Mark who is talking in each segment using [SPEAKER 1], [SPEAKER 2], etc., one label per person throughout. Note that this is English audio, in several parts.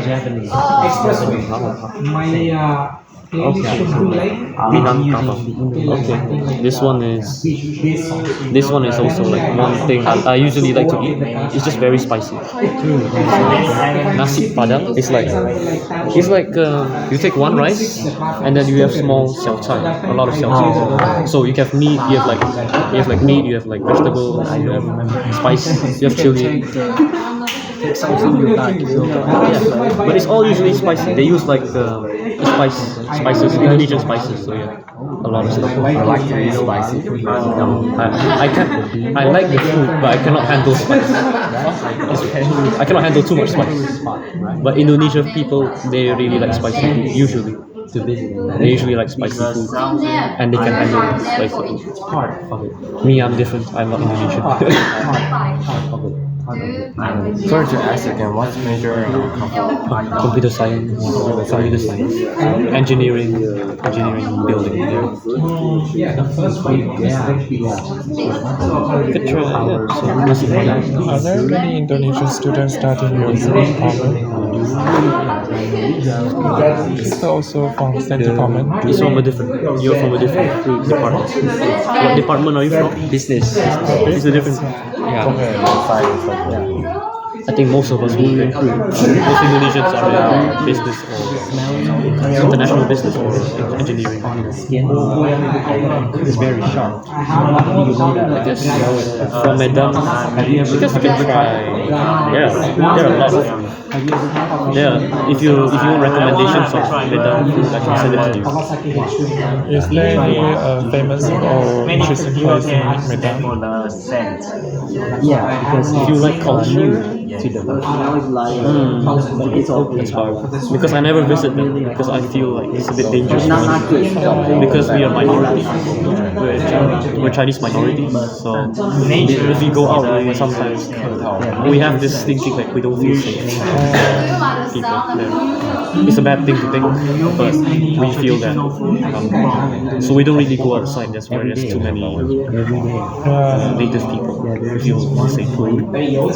[SPEAKER 1] Japanese.
[SPEAKER 2] My playlist should be like
[SPEAKER 1] Okay. This one is also like one thing I usually like to eat. It's just very spicy. Nasi Padang is like you take one rice and then you have small xiao cai, a lot of xiao cai. So you have meat, you have like meat, you have like vegetables, you have spice, you have chili.
[SPEAKER 3] Something you like.
[SPEAKER 1] Yeah, but it's all usually spicy. They use like spices, Indonesian spices. So yeah, a lot of stuff.
[SPEAKER 3] I like to eat spicy.
[SPEAKER 1] I like the food, but I cannot handle spice. I cannot handle too much spice. But Indonesian people, they really like spicy food. Usually, they usually like spicy food, and they can handle spicy food. Me, I'm different. I'm not Indonesian.
[SPEAKER 3] Sorry to ask again, what's major
[SPEAKER 1] Computer science, engineering, building.
[SPEAKER 4] Are there many Indonesian students studying your department? Is also from same department?
[SPEAKER 1] It's from a different. You're from a different department. What department are you from?
[SPEAKER 3] business?
[SPEAKER 1] It's a different. I think most of us will be. Most Indonesians are in business or international business or engineering.
[SPEAKER 3] It's very sharp.
[SPEAKER 1] I guess from Medan, because you can try. Yeah, there are a lot of. Yeah, if you want recommendations of Medan food, I can send it to you.
[SPEAKER 4] Is there any famous or interesting place in Medan?
[SPEAKER 3] Yeah, because
[SPEAKER 1] If you like culture,
[SPEAKER 3] to the
[SPEAKER 1] it's hard because I never visit them because I feel like it's a bit dangerous because we are minority. We're Chinese minority, so if we go out, sometimes we have this thinking like we don't feel safe. People, yeah. It's a bad thing to think, but we feel that. So we don't really go outside. That's where there's too many native people. We feel safe. But yeah,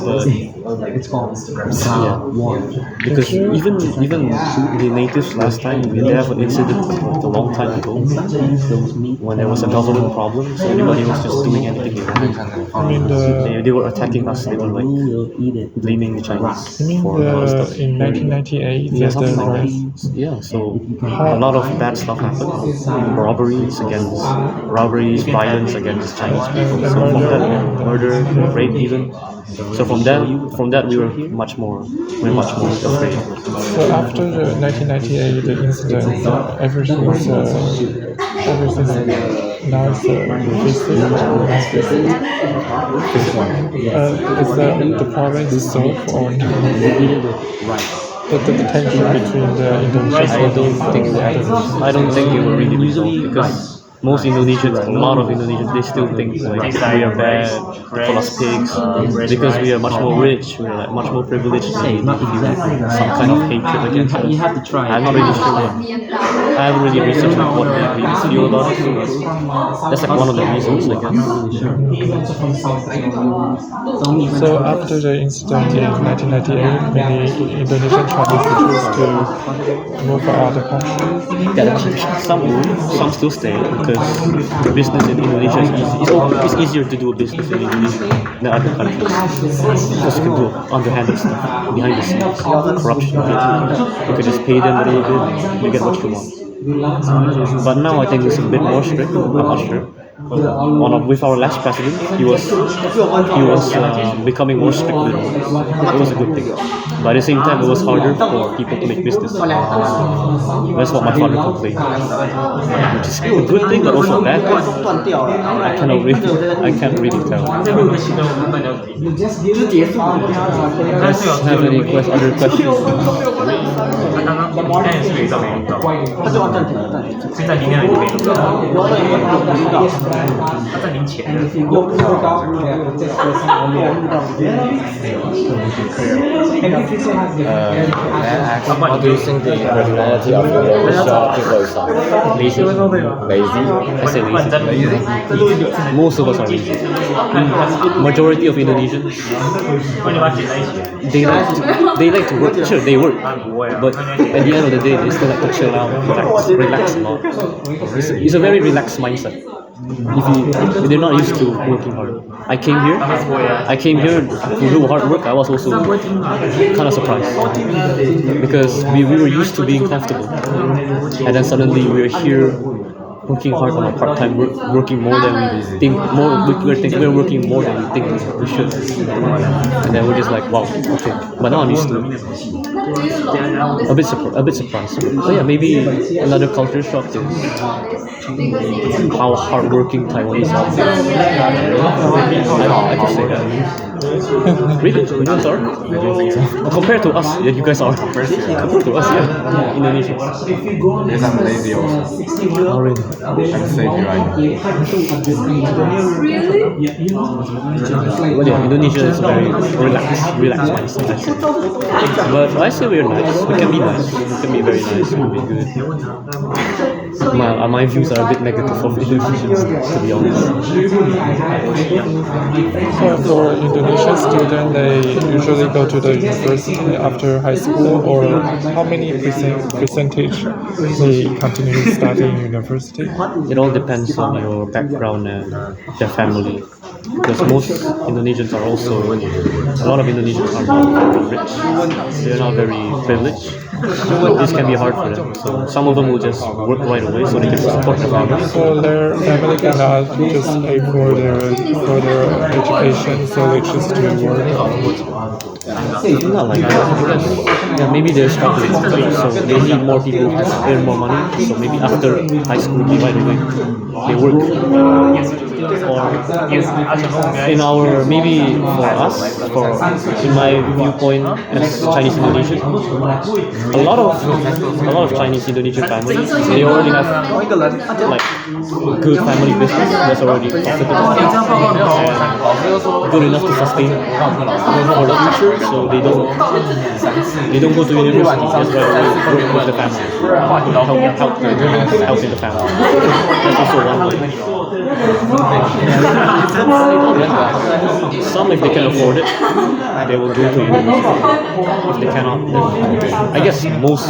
[SPEAKER 1] because even the natives last time they have an incident like a long time ago when there was a government problem, so everybody was just doing anything they wanted.
[SPEAKER 4] I mean,
[SPEAKER 1] They were attacking us. They were like blaming the Chinese for a lot of stuff.
[SPEAKER 4] in 1998,
[SPEAKER 1] Yeah,
[SPEAKER 4] there's
[SPEAKER 1] something
[SPEAKER 4] the
[SPEAKER 1] like
[SPEAKER 4] rise.
[SPEAKER 1] that. Yeah, so a lot of bad stuff happened. Robberies, violence against Chinese people. So from that, murder, rape, even. So from that we were much more afraid.
[SPEAKER 4] So after the 1998 the incident, everything's now it's is the problem is solved or the tension between the Indonesians?
[SPEAKER 1] I don't think it will really resolve because most Indonesians, a lot of Indonesians, they still think like we are bad, they call us pigs, because we are much more rich, we are like much more privileged. They feel some kind of hatred against us. I'm not really sure. I haven't really researched like what they really feel about it, but that's like one of the reasons, I guess.
[SPEAKER 4] So after the incident in 1998, many Indonesian Chinese choose to move to other countries.
[SPEAKER 1] Yeah, some still stay because business in Indonesia is easy. It's easier to do a business in Indonesia than other countries because you can do underhanded stuff behind the scenes, corruption. You can just pay them a little bit, you get what you want. But now I think it's a bit more strict. I'm not sure. With our last president, he was becoming more strict with us. It was a good thing. But at the same time, it was harder for people to make business. That's what my father complained. Which is a good thing, but also a bad thing. I can't really tell. Let's have any other questions.
[SPEAKER 3] What do you think the personality of Indonesia people is like?
[SPEAKER 1] Lazy.
[SPEAKER 3] Lazy?
[SPEAKER 1] I say lazy. Most of us are lazy. Majority of Indonesians, they like to work. Sure, they work, but at the end of the day, they still like to chill out, relax a lot. It's a very relaxed mindset. If they're not used to working hard. I came here to do hard work. I was also kind of surprised because we were used to being comfortable, and then suddenly we're here working hard on a part-time work, working more than we think. We're working more than we think we should, and then we're just like, wow, okay. But now I'm used to it. A bit surprised. So yeah, maybe another culture shock is how hardworking Taiwanese are. I can say that. Really? You guys are? Compared to us, yeah, you guys are. Compared to us, yeah. Indonesians.
[SPEAKER 3] Because I'm lazy also.
[SPEAKER 1] Oh, really?
[SPEAKER 3] I'm saving right now.
[SPEAKER 1] Well, yeah, Indonesia is very relaxed mindset, I say. But I say we're nice. We can be nice. We can be very nice. We can be good. My views are a bit negative of Indonesians, to be honest.
[SPEAKER 4] So for Indonesian students, they usually go to the university after high school, or how many percentage they continue studying university?
[SPEAKER 1] It all depends on your background and their family. Because most Indonesians are also, a lot of Indonesians are not very rich. They're not very privileged. This can be hard for them. So some of them will just work right away so they can support their family.
[SPEAKER 4] So their family cannot just pay for their education, so they just do work.
[SPEAKER 1] Not like that. Because, yeah, maybe they're struggling, so they need more people to earn more money. So maybe after high school, right away, they work. Or in our, maybe for us, in my viewpoint as Chinese Indonesian, a lot of Chinese Indonesian families, they already have like good family business that's already profitable and good enough to sustain for the future. So they don't go to university, just right away work with the family, help in the family. That's also one way. Some, if they can afford it, they will go to university. If they cannot, then I guess most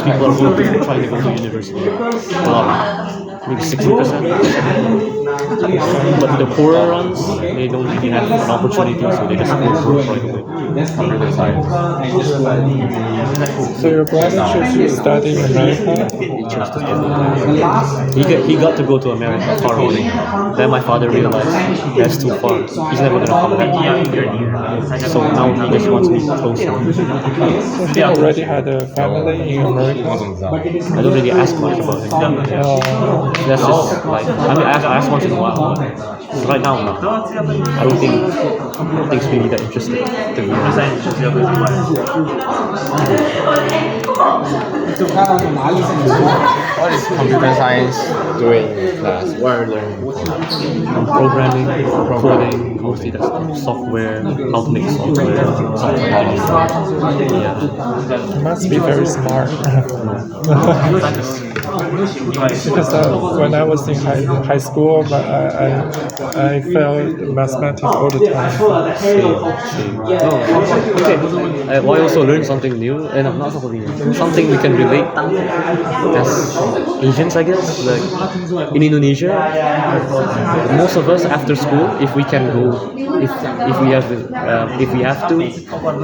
[SPEAKER 1] people are going to try to go to university. A lot, maybe 60%. But the poorer ones, they don't really have an opportunity, so they just go work right away. Computer science.
[SPEAKER 4] So your brother chose to study in America?
[SPEAKER 1] He chose to study. He got to go to America far away. Then my father realized that's too far. He's never gonna come back. So now he just wants me closer.
[SPEAKER 4] So he already had a family in America?
[SPEAKER 1] I don't really ask much about him. That's just like, I mean, I ask once in a while. Right now, no. I don't think it's really that interesting to me.
[SPEAKER 3] What is computer science doing in class? What are you learning?
[SPEAKER 1] Programming, coding, mostly that's stuff. Software, how to make software. Yeah.
[SPEAKER 4] You must be very smart. Because when I was in high school, I failed mathematics all the time.
[SPEAKER 1] Okay. I also learned something new, and not something new. Something we can relate as Asians, I guess. Like in Indonesia, most of us after school, if we can go, if we have to,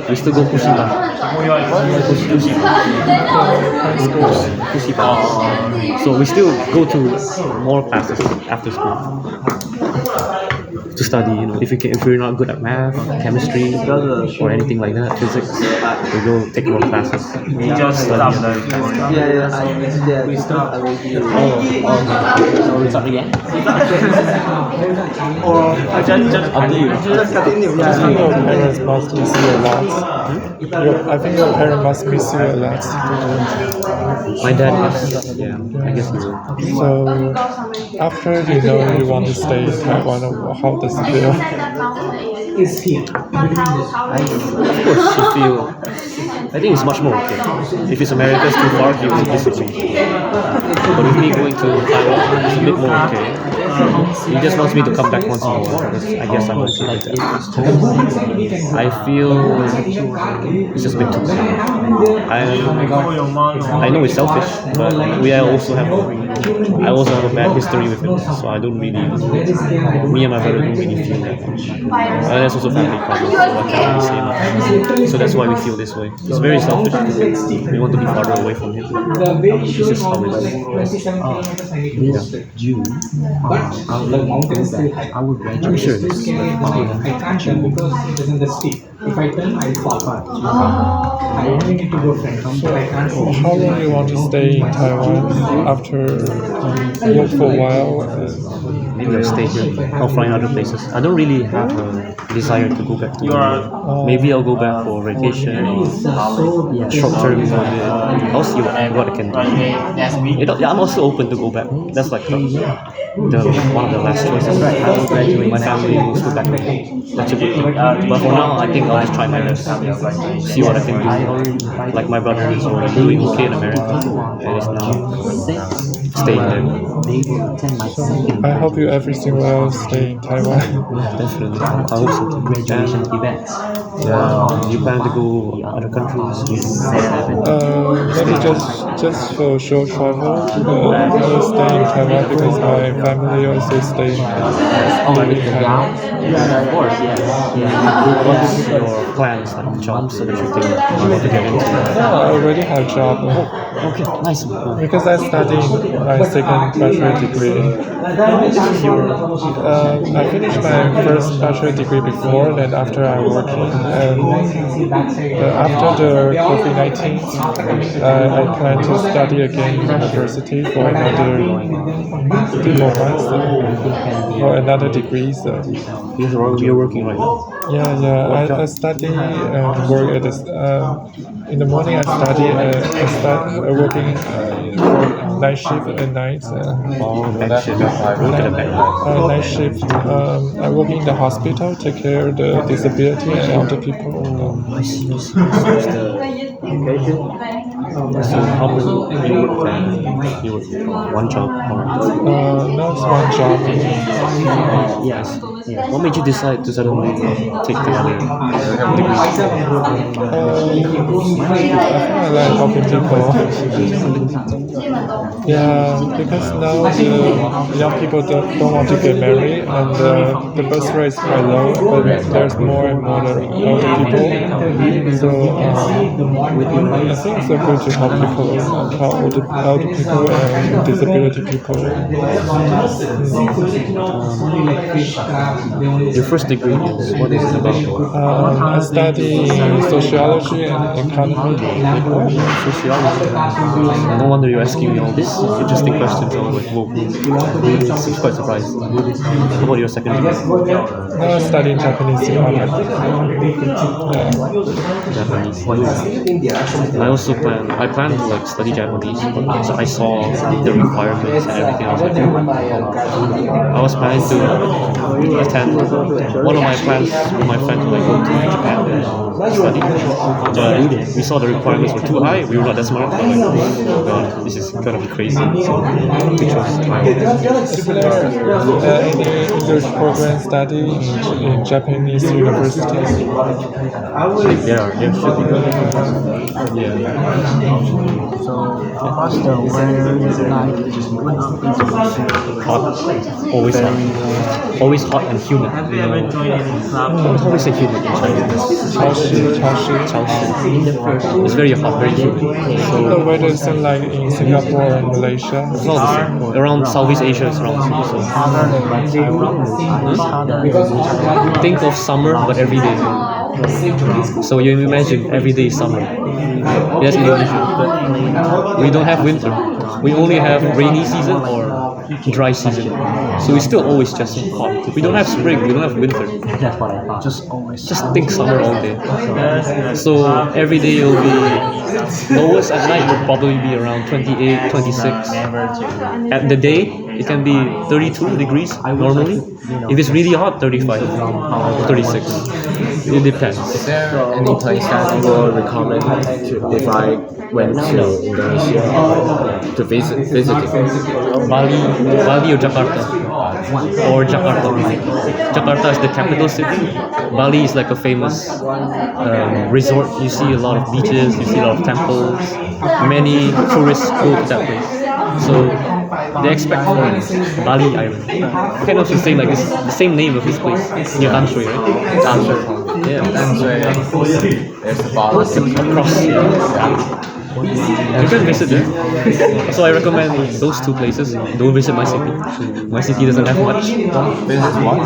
[SPEAKER 1] we still go Kusipan. So we still go to more classes after school. to study. You know, if you're not good at math, chemistry, or anything like that, physics, we go take more classes. Study.
[SPEAKER 3] Start again? Up to you.
[SPEAKER 4] I think your parents must miss you a lot. I think your parents must miss you a lot.
[SPEAKER 1] My dad, yes. Yeah, I guess he will.
[SPEAKER 4] So, after you know you want to stay in Taiwan, how does it feel?
[SPEAKER 2] Is here.
[SPEAKER 1] Of course, she feel. I think it's much more okay. If it's America, it's too far, he will visit me. But with me going to Taiwan, it's a bit more okay. He just wants me to come back once in a while because I guess I'm okay with that. I feel it's just a bit too much. I know it's selfish, but I also have a bad history with it, so I don't really. Me and my brother don't really feel that much. And there's also family problems, so I can't really say much. So that's why we feel this way. It's very selfish. We want to be farther away from him. It's just how it is.
[SPEAKER 2] June, but the mountains still high.
[SPEAKER 1] I'm sure.
[SPEAKER 2] I can't turn because it is in the steep. If I turn, I fall apart. I only need to go front, but I can't fall.
[SPEAKER 4] How long you want to stay in Taiwan after work for a while?
[SPEAKER 1] Maybe I'll stay here. I'll find other places. I don't really have a desire to go back to India. Maybe I'll go back for vacation or short term. I'll see what I can do. I'm also open to go back. That's like one of the last choices. When my family moves to back home. That's a good thing. But for now, I think I'll just try my best. See what I can do. Like my brother is already doing okay in America and is now staying there.
[SPEAKER 4] I hope you everything will stay in Taiwan.
[SPEAKER 1] Definitely. I hope so too. Yeah. You plan to go other countries?
[SPEAKER 4] Maybe just for short travel. I will stay in Taiwan because my family also stay in Taiwan.
[SPEAKER 1] What's your plans, like jobs that you think you want to get into?
[SPEAKER 4] I already have a job.
[SPEAKER 1] Okay, nice.
[SPEAKER 4] Because I studied my second bachelor degree. I finished my first bachelor degree before, then after I worked. After the COVID-19, I plan to study again in university for another 3 more months or another degree. So.
[SPEAKER 1] You're working right now?
[SPEAKER 4] Yeah. I study and work at this. In the morning, I study. I start working for night shift at night.
[SPEAKER 1] Back shift.
[SPEAKER 4] Night shift. I work in the hospital, take care of the disability and elder people.
[SPEAKER 1] I see. So how many you work from? You work from one job?
[SPEAKER 4] No, it's one job.
[SPEAKER 1] Yes. What made you decide to suddenly take the other degree?
[SPEAKER 4] I like helping people. Yeah, because now the young people don't want to get married, and the birth rate is quite low, but there's more and more elder people. So I think it's good to help people, elder people and disability people.
[SPEAKER 1] Your first degree is what is it about?
[SPEAKER 4] I study sociology and economy.
[SPEAKER 1] Sociology. No wonder you're asking me all these interesting questions. I was like, whoa, I'm quite surprised. How about your second degree?
[SPEAKER 4] I study Japanese economy.
[SPEAKER 1] Japanese. I plan to like study Japanese, but I saw the requirements and everything. I was planning to attend. One of my plans with my friend to like go to Japan and study. But we saw the requirements were too high. We were not that smart. Like, oh god, this is gonna be crazy. So we chose
[SPEAKER 4] Any English program study in Japanese universities?
[SPEAKER 1] There should be good. Hot, always hot and humid. You know, how do we say humid in Chinese?
[SPEAKER 4] 潮湿，潮湿。
[SPEAKER 1] It's very hot, very humid.
[SPEAKER 4] The
[SPEAKER 1] So
[SPEAKER 4] weather isn't like in Singapore and Malaysia.
[SPEAKER 1] it's not the same. Around Southeast Asia, it's around the same. So think of summer, but every day. So you imagine every day is summer. Yes, Indonesia. We don't have winter. We only have rainy season or dry season. So it's still always just hot. We don't have spring. We don't have winter. Just think summer all day. So every day it'll be lowest at night will probably be around 28, 26. At the day it can be 32 degrees normally. If it's really hot, 35, 36. It depends.
[SPEAKER 3] Is there any place that you will recommend if I went to Indonesia to visit it?
[SPEAKER 1] Bali or Jakarta? Or Jakarta. Jakarta is the capital city. Bali is like a famous resort. You see a lot of beaches, you see a lot of temples. Many tourists go to that place. So they expect foreigners. Bali Island. You can also say like this, the same name of this place. Near Tanshui, right?
[SPEAKER 3] Tanshui.
[SPEAKER 1] Yeah.
[SPEAKER 3] There's the bar.
[SPEAKER 1] Across. You can visit there. So I recommend those two places. Don't visit my city. My city doesn't have much.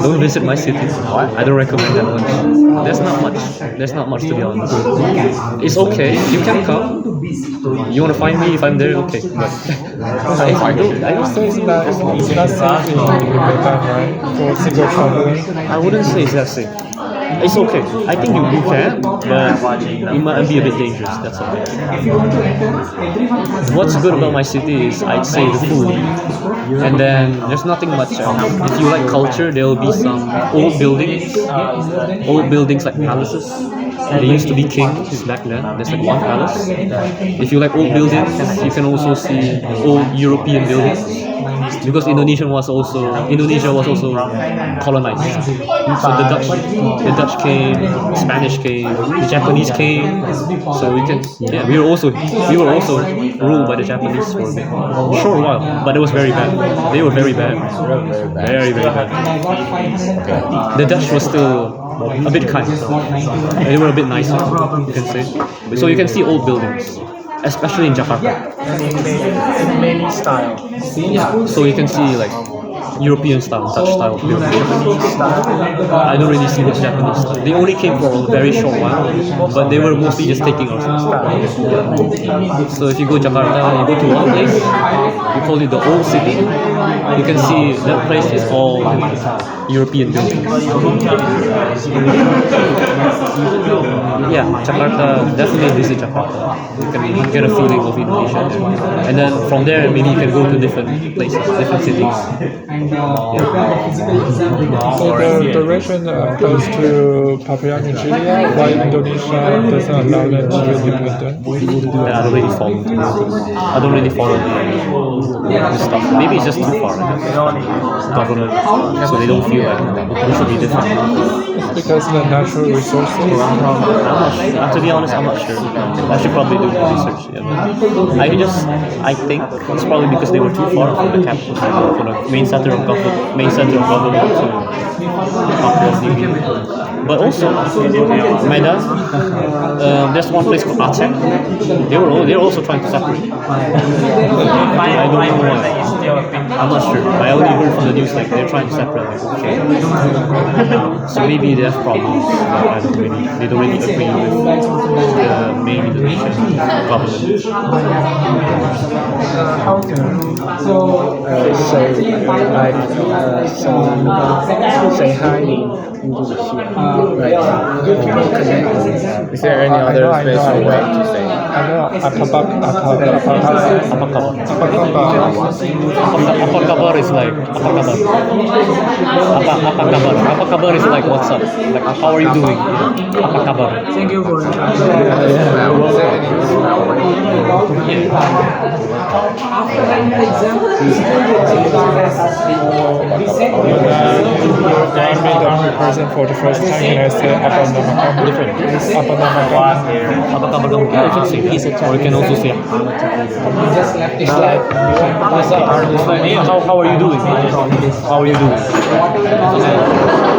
[SPEAKER 1] Don't visit my city. I don't recommend that much. There's not much. There's not much to be honest. It's okay. You can come. You want to find me if I'm there? Okay. But I don't
[SPEAKER 4] So it's not safe in Japan, right? For single traveling.
[SPEAKER 1] I wouldn't say it's that safe. It's okay. I think you can, but it might be a bit dangerous. That's all. What's good about my city is I'd say the food, and then there's nothing much else. If you like culture, there will be some old buildings like palaces. They used to be kings back then. There's like one palace. If you like old buildings, you can also see old European buildings. Because Indonesia was also colonized. So the Dutch came, Spanish came, the Japanese came. So we were also ruled by the Japanese for a bit, short while, but it was very bad. They were very bad, very bad. The Dutch was still a bit kind. They were a bit nicer, you can say. So you can see old buildings, especially in Jakarta.
[SPEAKER 2] Many style.
[SPEAKER 1] So you can see like European style, Dutch style buildings. I don't really see the Japanese style. They only came for a very short while, but they were mostly just taking our style. So if you go to Jakarta, you go to one place, we call it the old city. You can see that place is all European buildings. Yeah, Jakarta, definitely visit Jakarta. You can get a feeling of Indonesia. And then from there, maybe you can go to different places, different cities.
[SPEAKER 4] So the region close to Papua New Guinea, why Indonesia doesn't allow them to be independent?
[SPEAKER 1] And I don't really follow the stuff. Maybe it's just too far. Government, so they don't feel like we should be different.
[SPEAKER 4] Because the natural resources.
[SPEAKER 1] I'm not sure. To be honest, I'm not sure. I should probably do research. Yeah, but I think it's probably because they were too far from the capital, from the main center of government to Papua New Guinea. But also, Medan, there's one place called Aceh. They were also trying to separate. I don't know why. I'm not sure. I only heard from the news like they're trying to separate. Like, okay. So maybe they have problems. They don't really agree with the main Indonesian government.
[SPEAKER 2] Say hi in Indonesia.
[SPEAKER 3] Is there any other special way to say?
[SPEAKER 4] I know apa
[SPEAKER 1] kabar is like apa kabar is like what's up, like how are you doing, apa kabar.
[SPEAKER 2] Thank you for your time.
[SPEAKER 3] Is there any
[SPEAKER 2] After writing the exam,
[SPEAKER 4] When I meet a new person for the first time, can I say apa nama kamu?
[SPEAKER 1] Different.
[SPEAKER 4] Apa nama kamu?
[SPEAKER 1] Apa kabar kamu? Yeah, you can say that. Or you can also say,
[SPEAKER 2] you just left it
[SPEAKER 1] like, hey, how are you doing? How are you doing?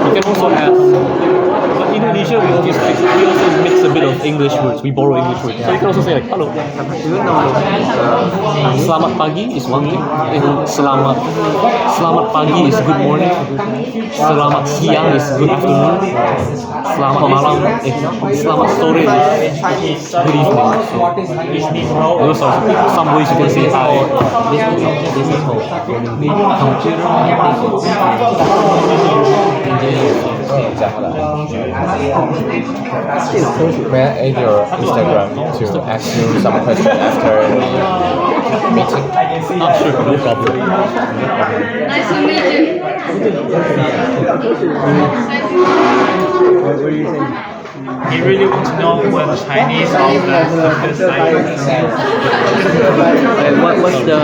[SPEAKER 1] You can also add. But in Indonesia, we also mix a bit of English words. We borrow English words. So you can also say like, hello. Selamat pagi is one thing. Selamat pagi is good morning. Selamat siang is good afternoon. Selamat malam. Selamat sore is good evening. So those are some ways you can say hi. This is how.
[SPEAKER 3] May I add your Instagram to ask you some questions after meeting?
[SPEAKER 1] Sure, no problem.
[SPEAKER 5] Nice to meet you.
[SPEAKER 6] He really wants to know whether Chinese of the
[SPEAKER 1] What's the